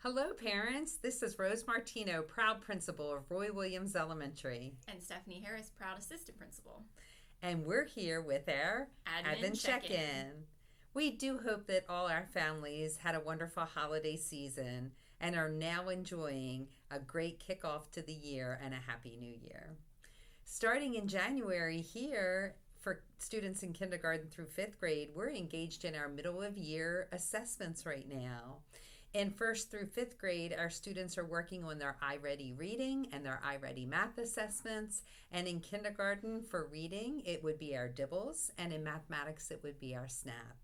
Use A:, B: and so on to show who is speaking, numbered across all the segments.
A: Hello, parents. This is Rose Martino, proud principal of Roye-Williams Elementary.
B: And Stephanie Harris, proud assistant principal.
A: And we're here with our
B: Admin check-in.
A: We do hope that all our families had a wonderful holiday season and are now enjoying a great kickoff to the year and a happy new year. Starting in January here, for students in kindergarten through fifth grade, we're engaged in our middle of year assessments right now. In first through fifth grade, our students are working on their iReady reading and their iReady math assessments. And in kindergarten for reading, it would be our DIBBLES, and in mathematics, it would be our SNAP.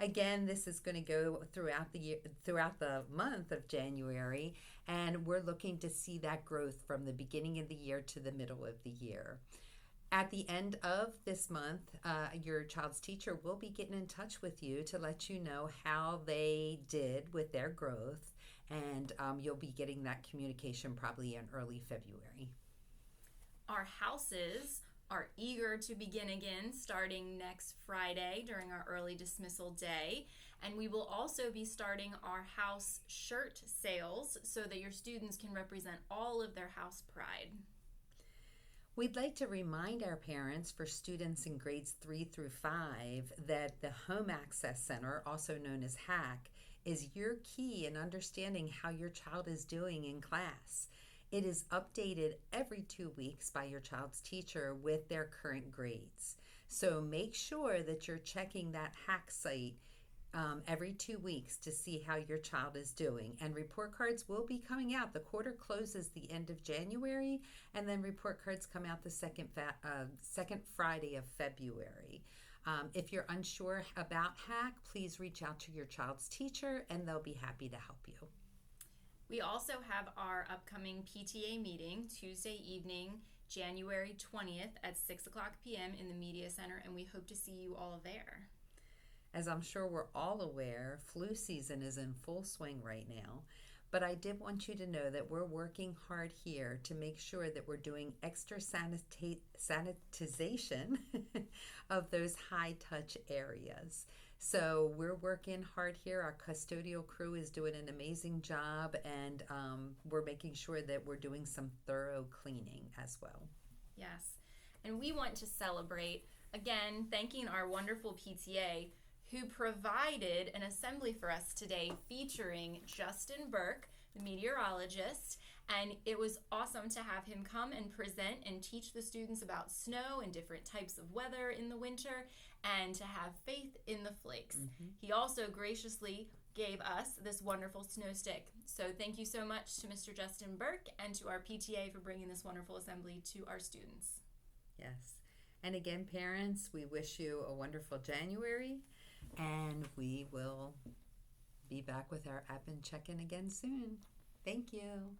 A: Again, this is going to go throughout the year, throughout the month of January, and we're looking to see that growth from the beginning of the year to the middle of the year. At the end of this month, your child's teacher will be getting in touch with you to let you know how they did with their growth, and you'll be getting that communication probably in early February.
B: Our houses are eager to begin again starting next Friday during our early dismissal day. And we will also be starting our house shirt sales so that your students can represent all of their house pride.
A: We'd like to remind our parents for students in grades 3 through 5 that the Home Access Center, also known as HAC, is your key in understanding how your child is doing in class. It is updated every 2 weeks by your child's teacher with their current grades. So make sure that you're checking that HAC site every 2 weeks to see how your child is doing. And report cards will be coming out. The quarter closes the end of January, and then report cards come out the second Friday of February. If you're unsure about HAC, please reach out to your child's teacher, and they'll be happy to help you.
B: We also have our upcoming PTA meeting Tuesday evening, January 20th at 6 o'clock p.m. in the Media Center, and we hope to see you all there.
A: As I'm sure we're all aware, flu season is in full swing right now, but I did want you to know that we're working hard here to make sure that we're doing extra sanitization of those high-touch areas. So we're working hard here. Our custodial crew is doing an amazing job, and we're making sure that we're doing some thorough cleaning as well.
B: Yes, and we want to celebrate, again, thanking our wonderful PTA who provided an assembly for us today featuring Justin Burke, the meteorologist, and it was awesome to have him come and present and teach the students about snow and different types of weather in the winter and to have faith in the flakes. Mm-hmm. He also graciously gave us this wonderful snow stick. So thank you so much to Mr. Justin Burke and to our PTA for bringing this wonderful assembly to our students.
A: Yes. And again, parents, we wish you a wonderful January, and we will be back with our admin check-in again soon. Thank you.